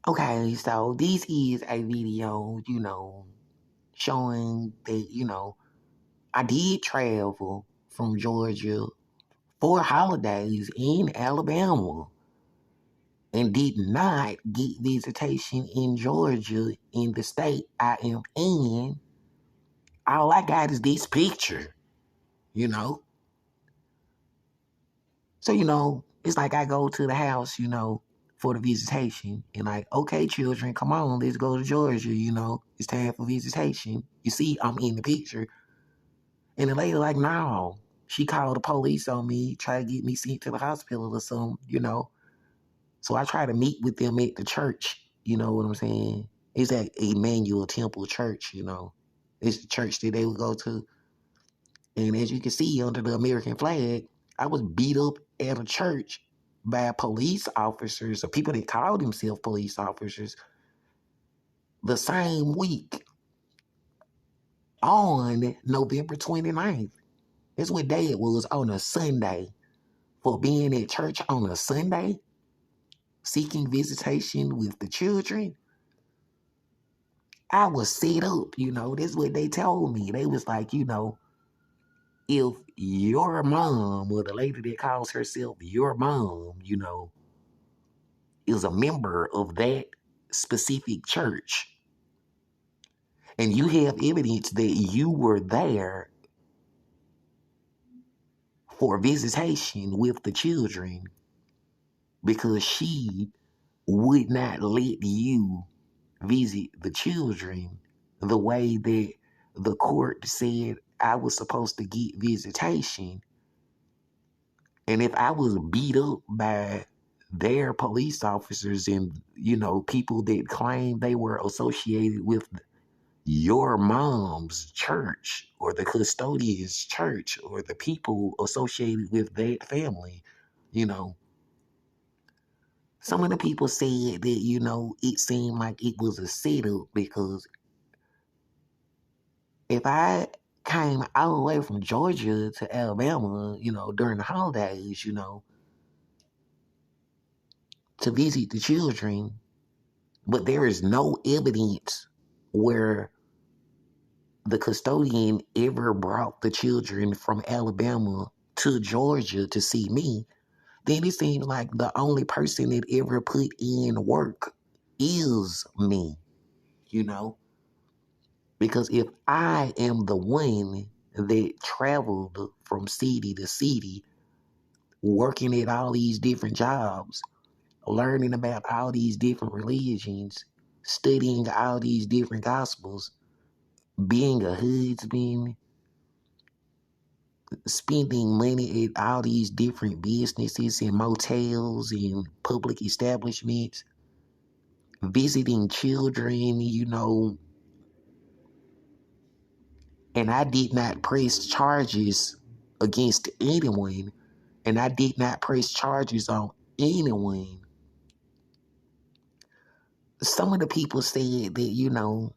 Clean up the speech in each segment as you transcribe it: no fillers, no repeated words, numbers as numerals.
Okay, so this is a video, showing that, I did travel from Georgia for holidays in Alabama and did not get visitation in Georgia in the state I am in. All I got is this picture, you know? So, it's like I go to the house, for the visitation and like, okay, children, come on, let's go to Georgia, it's time for visitation. You see, I'm in the picture. And the lady like, no. She called the police on me, tried to get me sent to the hospital or something. So I try to meet with them at the church, you know what I'm saying? It's at Emmanuel Temple Church. It's the church that they would go to. And as you can see under the American flag, I was beat up at a church by police officers or people that call themselves police officers the same week on November 29th. That's what day it was, on a Sunday. For being at church on a Sunday, seeking visitation with the children, I was set up, That's what they told me. They was like, if your mom, or the lady that calls herself your mom, is a member of that specific church, and you have evidence that you were there for visitation with the children because she would not let you visit the children the way that the court said I was supposed to get visitation. And if I was beat up by their police officers and, people that claim they were associated with your mom's church or the custodian's church or the people associated with that family, you know, some of the people said that, it seemed like it was a setup because if I came all the way from Georgia to Alabama, during the holidays, to visit the children, but there is no evidence where the custodian ever brought the children from Alabama to Georgia to see me, then it seems like the only person that ever put in work is me, you know? Because if I am the one that traveled from city to city, working at all these different jobs, learning about all these different religions, studying all these different gospels, being a husband, spending money at all these different businesses and motels and public establishments, visiting children, and I did not press charges against anyone, and I did not press charges on anyone. Some of the people said that,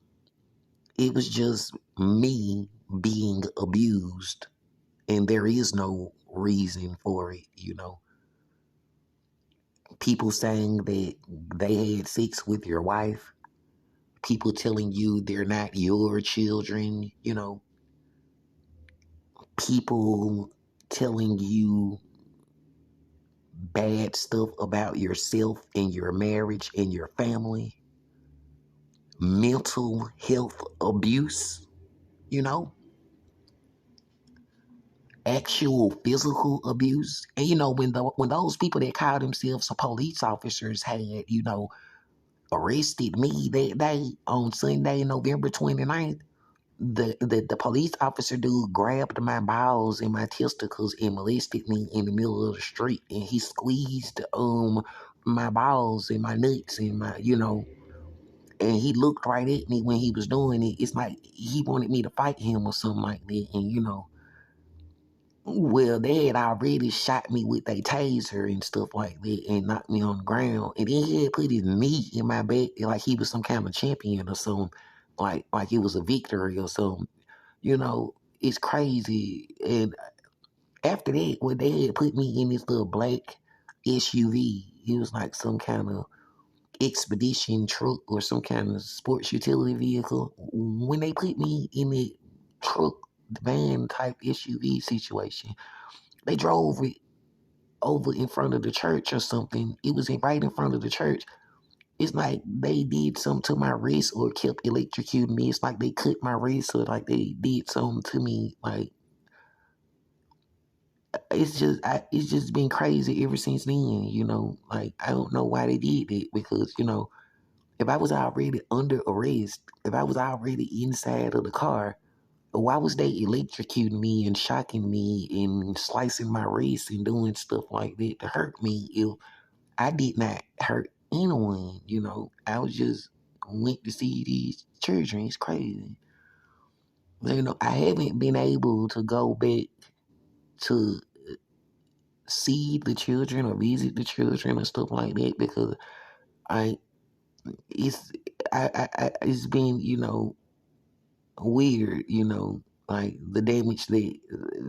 it was just me being abused, and there is no reason for it. People saying that they had sex with your wife, people telling you they're not your children, people telling you bad stuff about yourself and your marriage and your family, mental health abuse, you know, actual physical abuse. And when those people that call themselves police officers had, arrested me that day on Sunday, November 29th, the police officer dude grabbed my balls and my testicles and molested me in the middle of the street, and he squeezed my balls and my nuts and and he looked right at me when he was doing it. It's like he wanted me to fight him or something like that. And well, they had already shot me with a taser and stuff like that and knocked me on the ground. And then he had put his knee in my back like he was some kind of champion or something, like it was a victory or something. It's crazy. And after that, when they had put me in this little black SUV, it was like some kind of expedition truck or some kind of sports utility vehicle. When they put me in the truck, the van type SUV situation, they drove it over in front of the church or something. It was right in front of the church. It's like they did something to my wrist or kept electrocuting me. It's like they cut my wrist or like they did something to me. Like it's just been crazy ever since then. Like I don't know why they did it because if I was already under arrest, if I was already inside of the car, why was they electrocuting me and shocking me and slicing my wrist and doing stuff like that to hurt me if I did not hurt anyone? I was just went to see these children. It's crazy. I haven't been able to go back to see the children or visit the children and stuff like that because I it's it's been weird, like the damage that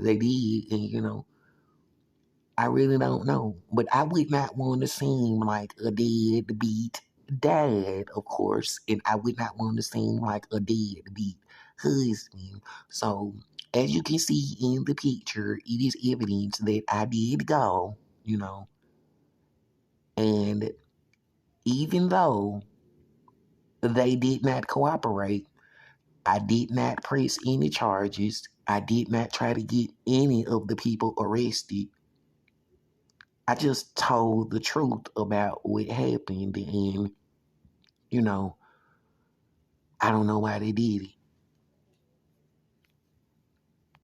they did, and I really don't know. But I would not want to seem like a deadbeat dad, of course, and I would not want to seem like a deadbeat husband. So, as you can see in the picture, it is evidence that I did go, and even though they did not cooperate, I did not press any charges. I did not try to get any of the people arrested. I just told the truth about what happened, and I don't know why they did it.